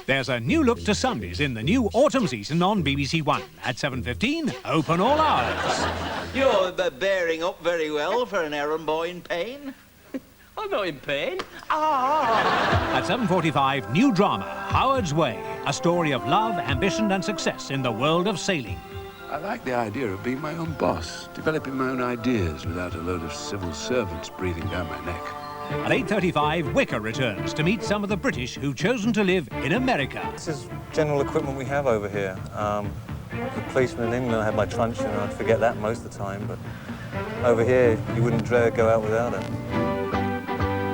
There's a new look to Sundays in the new autumn season on BBC One. At 7:15, open all hours. You're bearing up very well for an errand boy in pain. I'm not in pain. At 7:45, new drama, Howard's Way. A story of love, ambition and success in the world of sailing. I like the idea of being my own boss, developing my own ideas without a load of civil servants breathing down my neck. At 8:35, Wicker returns to meet some of the British who've chosen to live in America. This is general equipment we have over here. The policeman in England, I had my truncheon, and I'd forget that most of the time, but over here, you wouldn't dare go out without it.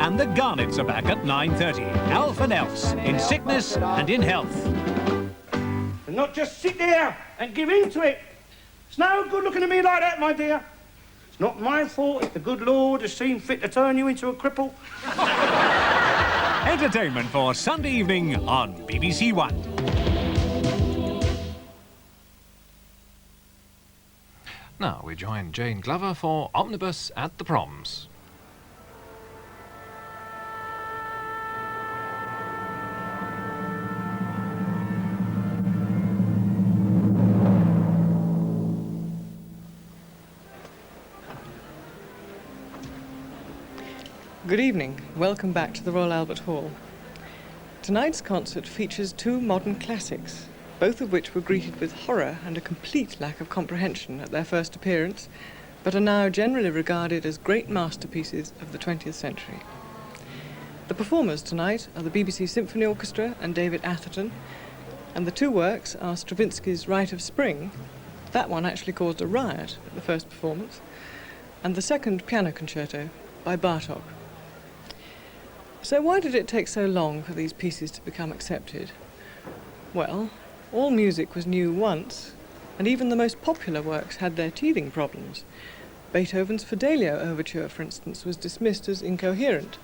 And the Garnets are back at 9:30. Alf and Else, in sickness and in health. And not just sit there and give in to it. It's no good looking at me like that, my dear. It's not my fault if the good Lord has seen fit to turn you into a cripple. Entertainment for Sunday evening on BBC One. Now we join Jane Glover for Omnibus at the Proms. Good evening. Welcome back to the Royal Albert Hall. Tonight's concert features two modern classics, both of which were greeted with horror and a complete lack of comprehension at their first appearance, but are now generally regarded as great masterpieces of the 20th century. The performers tonight are the BBC Symphony Orchestra and David Atherton, and the two works are Stravinsky's Rite of Spring. That one actually caused a riot at the first performance, and the second piano concerto by Bartók. So why did it take so long for these pieces to become accepted? Well, all music was new once, and even the most popular works had their teething problems. Beethoven's Fidelio Overture, for instance, was dismissed as incoherent.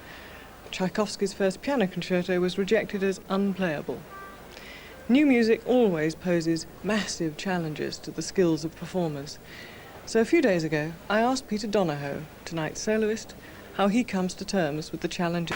Tchaikovsky's first piano concerto was rejected as unplayable. New music always poses massive challenges to the skills of performers. So a few days ago, I asked Peter Donohoe, tonight's soloist, how he comes to terms with the challenges.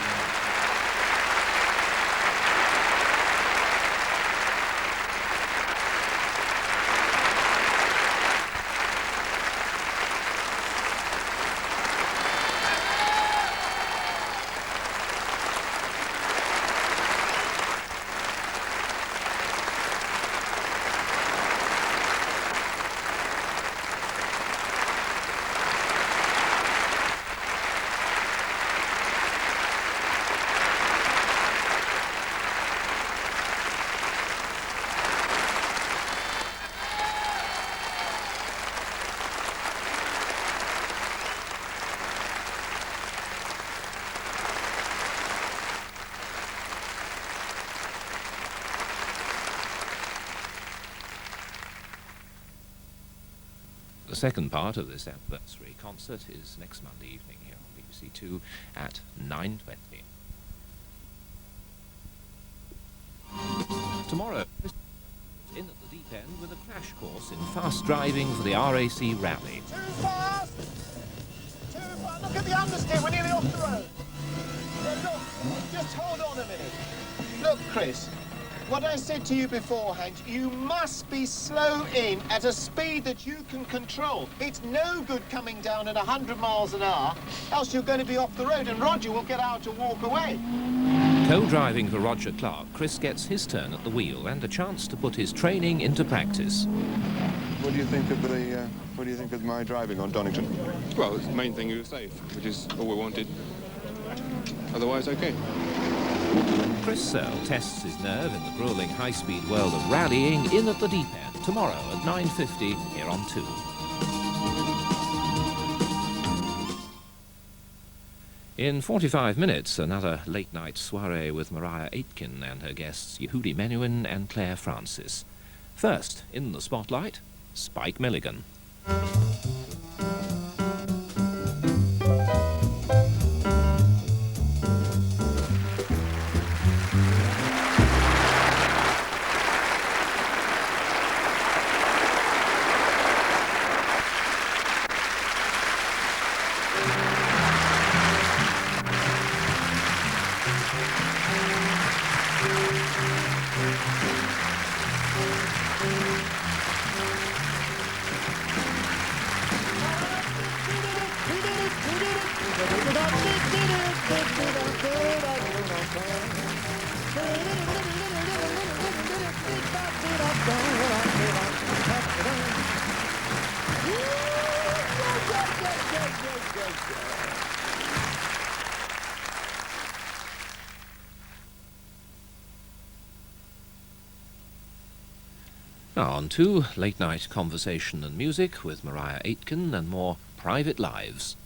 The second part of this anniversary concert is next Monday evening here on BBC Two at 9:20. Tomorrow, in at the deep end with a crash course in fast driving for the RAC Rally. Too fast! Too fast! Look at the understeer, we're nearly off the road. Look, just hold on a minute. Look, Chris, what I said to you beforehand, you must be slow in at a speed that you can control. It's no good coming down at 100 miles an hour, else you're going to be off the road and Roger will get out to walk away. Co-driving for Roger Clark, Chris gets his turn at the wheel and a chance to put his training into practice. What do you think of my driving on Donington? Well, the main thing, you were safe, which is all we wanted. Otherwise, okay. Chris Searle tests his nerve in the gruelling high-speed world of rallying in at the deep end tomorrow at 9:50 here on 2. In 45 minutes, another late-night soirée with Mariah Aitken and her guests Yehudi Menuhin and Claire Francis. First, in the spotlight, Spike Milligan. Now on to late night conversation and music with Mariah Aitken and more Private Lives.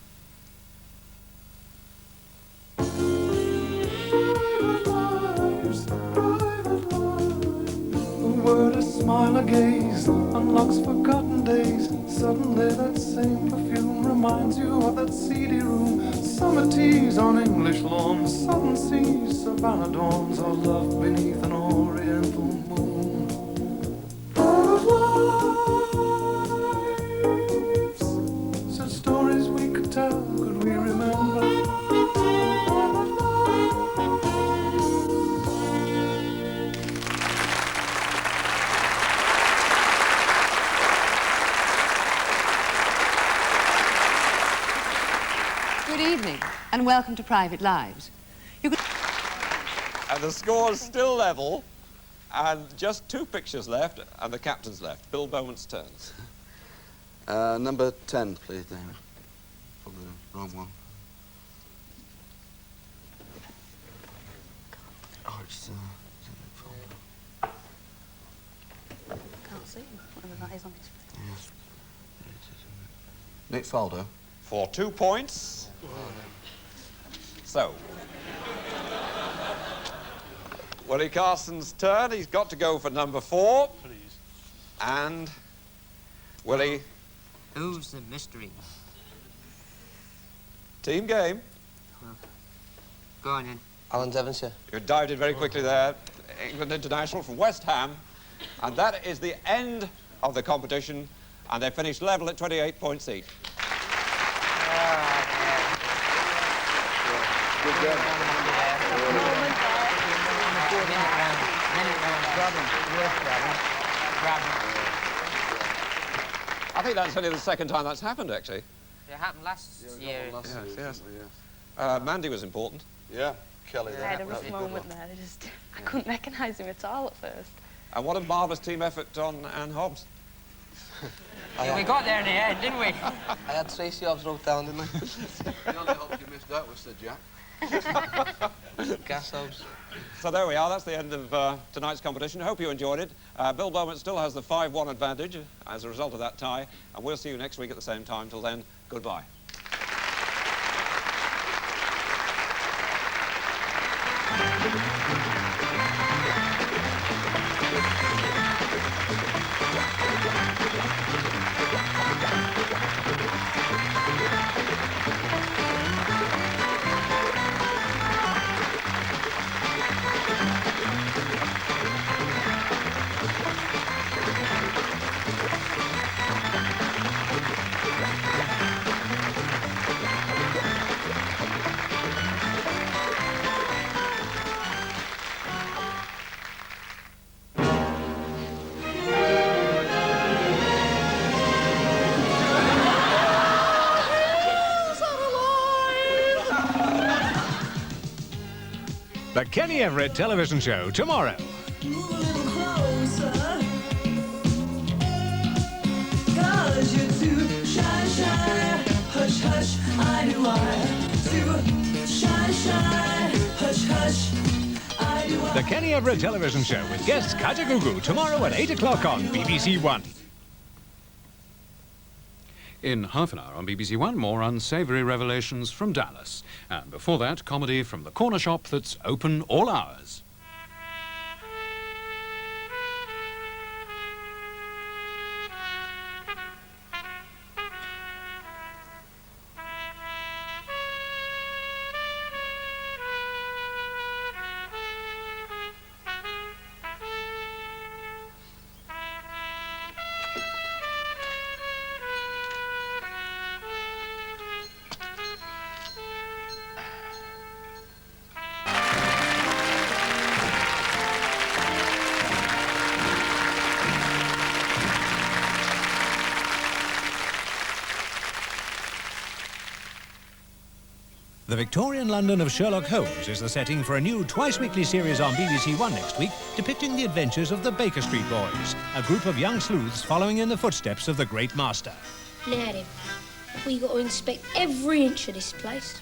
Word, a smile, a gaze unlocks forgotten days. Suddenly that same perfume reminds you of that seedy room. Summer teas on English lawns, southern seas, Savannah dawns, our love beneath an oriental moon. Private lives, such stories we could tell, could we remember? Good evening, and welcome to Private Lives. You could... And the score's still level, and just 2 pictures left, and the captain's left. Bill Beaumont's turn. Number 10, please, David. Probably the wrong one. Oh, it's, Can't see whether that is on his face. yes. Nick Faldo. For 2 points. So, Willie Carson's turn. He's got to go for number 4. Please. And Willie. Who's the mystery? Team game. Go on in. Alan Devonshire. You dived in very quickly there. England international from West Ham. And that is the end of the competition. And they finished level at 28 points each. Good job. I think that's only the second time that's happened, actually. It happened last year. Yes. Mandy was important. Yeah, Kelly. I had a rough moment there. I couldn't recognise him at all at first. And what a marvellous team effort on Anne Hobbs. Yeah, we got there in the end, didn't we? I had Tracy Hobbs wrote down, didn't I? The only hope you missed out was Sir Jack. Gas Hobbs. So there we are. That's the end of tonight's competition. Hope you enjoyed it. Bill Beaumont still has the 5-1 advantage as a result of that tie. And we'll see you next week at the same time. Till then, goodbye. The Kenny Everett television show tomorrow. The Kenny Everett television show with guests Kajagoogoo tomorrow at 8 o'clock on BBC One. In half an hour on BBC One, more unsavoury revelations from Dallas. And before that, comedy from the corner shop that's open all hours. Victorian London of Sherlock Holmes is the setting for a new twice-weekly series on BBC One next week, depicting the adventures of the Baker Street Boys, a group of young sleuths following in the footsteps of the great master. Now then, we got to inspect every inch of this place,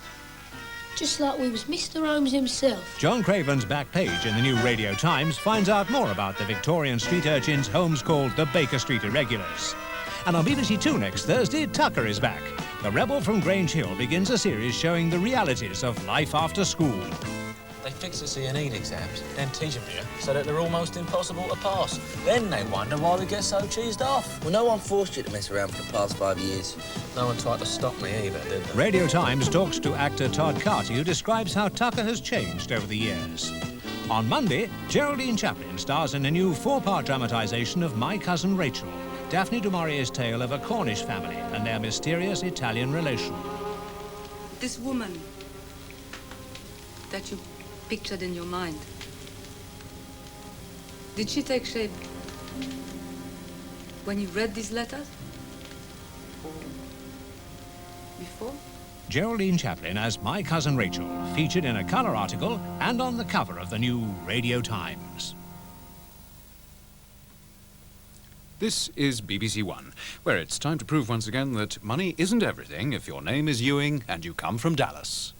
just like we was Mr. Holmes himself. John Craven's back page in the new Radio Times finds out more about the Victorian street urchins Holmes called the Baker Street Irregulars. And on BBC Two next Thursday, Tucker is back. The rebel from Grange Hill begins a series showing the realities of life after school. They fix the C&E exams, then teach them here so that they're almost impossible to pass. Then they wonder why we get so cheesed off. Well, no one forced you to mess around for the past 5 years. No one tried to stop me either, did they? Radio Times talks to actor Todd Carty, who describes how Tucker has changed over the years. On Monday, Geraldine Chaplin stars in a new 4-part dramatisation of My Cousin Rachel, Daphne du Maurier's tale of a Cornish family and their mysterious Italian relation. This woman that you pictured in your mind, did she take shape when you read these letters? Or before? Geraldine Chaplin as My Cousin Rachel, featured in a colour article and on the cover of the new Radio Times. This is BBC One, where it's time to prove once again that money isn't everything if your name is Ewing and you come from Dallas.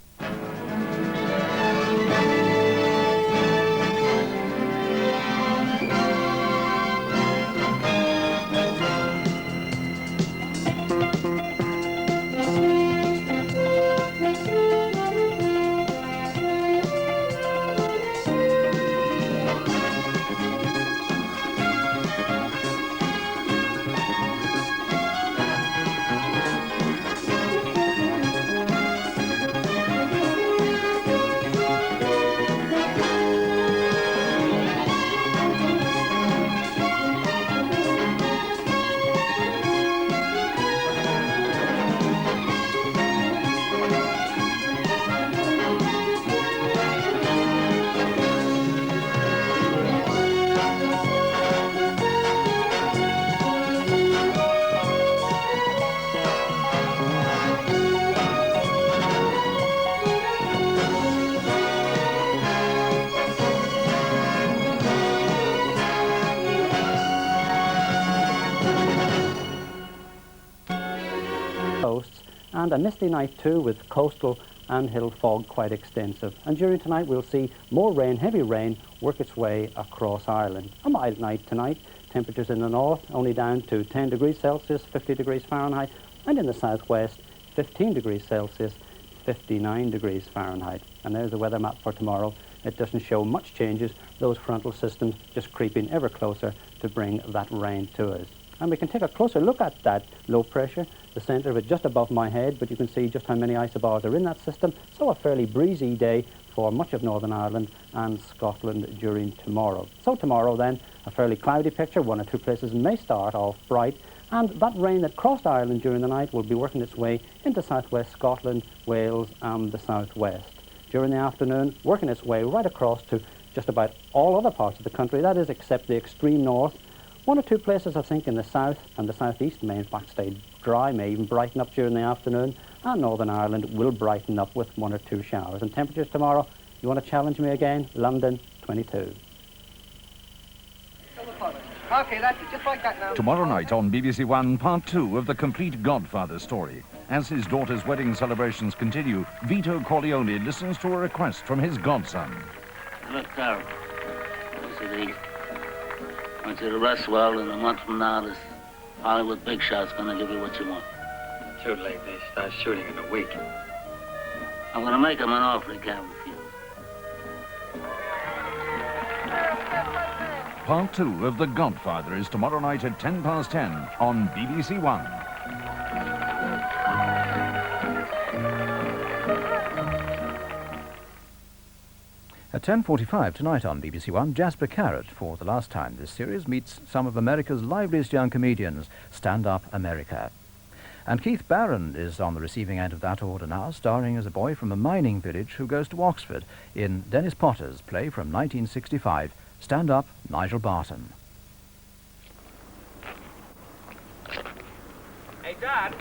And a misty night too, with coastal and hill fog quite extensive. And during tonight we'll see more rain, heavy rain, work its way across Ireland. A mild night tonight, temperatures in the north only down to 10 degrees Celsius, 50 degrees Fahrenheit, and in the southwest 15 degrees Celsius, 59 degrees Fahrenheit. And there's the weather map for tomorrow. It doesn't show much changes, those frontal systems just creeping ever closer to bring that rain to us. And we can take a closer look at that low pressure, the centre of it just above my head, but you can see just how many isobars are in that system. So a fairly breezy day for much of Northern Ireland and Scotland during tomorrow. So tomorrow then, a fairly cloudy picture. 1 or 2 places may start off bright, and that rain that crossed Ireland during the night will be working its way into southwest Scotland, Wales and the southwest. During the afternoon, working its way right across to just about all other parts of the country, that is except the extreme north. 1 or 2 places, I think, in the south and the southeast may in fact stay dry, may even brighten up during the afternoon, and Northern Ireland will brighten up with 1 or 2 showers. And temperatures tomorrow, you want to challenge me again? London, 22. Okay, that's it, just like that now. Tomorrow night on BBC One, part 2 of the complete Godfather story. As his daughter's wedding celebrations continue, Vito Corleone listens to a request from his godson. Look, Carol, what's it eat? I want you to rest well, and a month from now, this Hollywood big shot's gonna give you what you want. Too late. They start shooting in a week. I'm gonna make him an offer he can't refuse. Part 2 of The Godfather is tomorrow night at 10:10 on BBC One. At 10:45 tonight on BBC One, Jasper Carrott, for the last time this series, meets some of America's liveliest young comedians, Stand Up America. And Keith Barron is on the receiving end of that order now, starring as a boy from a mining village who goes to Oxford in Dennis Potter's play from 1965, Stand Up, Nigel Barton. Hey, Dad.